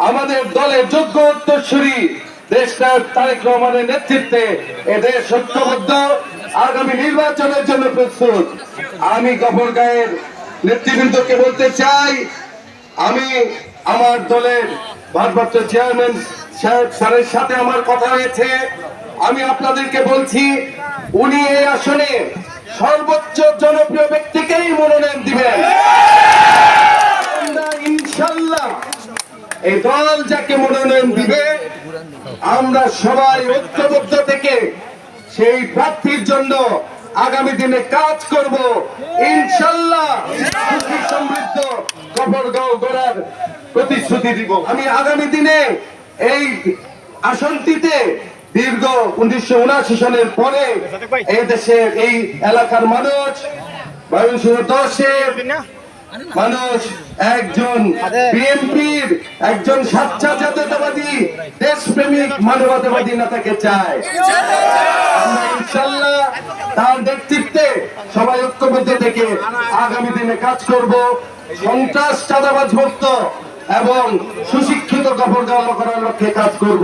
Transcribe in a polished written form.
আমাদের দলের যোগ্য উত্তরসূরি দেশনায়ক তারেক রহমানের নেতৃত্বে এদের সত্যবদ্ধ আগামী নির্বাচনের জন্য প্রস্তুত। আমি গফরগাঁয়ের নেতৃবৃন্দকে বলতে চাই, আমি আমার দলের ভারপ্রাপ্ত চেয়ারম্যান স্যারের সাথে আমার কথা হয়েছে। আমি আপনাদেরকে বলছি, উনি এই আসনে সর্বোচ্চ জনপ্রিয় ব্যক্তিকেই মনোনয়ন দিবেন। ইনশাল্লাহ এই দল যাকে মনোনয়ন দিবে, আমরা সবাই ঐক্যবদ্ধ থেকে সেই প্রার্থীর জন্য আগামী দিনে কাজ করব। ইনশাল্লাহ সুখী সমৃদ্ধ গফরগাঁও গড়ার প্রতিশ্রুতি দিব। আমি আগামী দিনে এই আসনটিতে দীর্ঘ 1979 সনের পরে এই দেশের এই এলাকার মানুষ, মানুষ একজন বিএনপির একজন সাচ্চা জাতীয়তাবাদী দেশপ্রেমিক মানবতাবাদী নেতাকে চায়। ইনশাল্লাহ তার নেতৃত্বে সবাই ঐক্যবদ্ধ থেকে আগামী দিনে কাজ করব। সন্ত্রাস চাঁদাবাজ মুক্ত এবং সুশিক্ষিত গফরগাঁও করার লক্ষ্যে কাজ করব।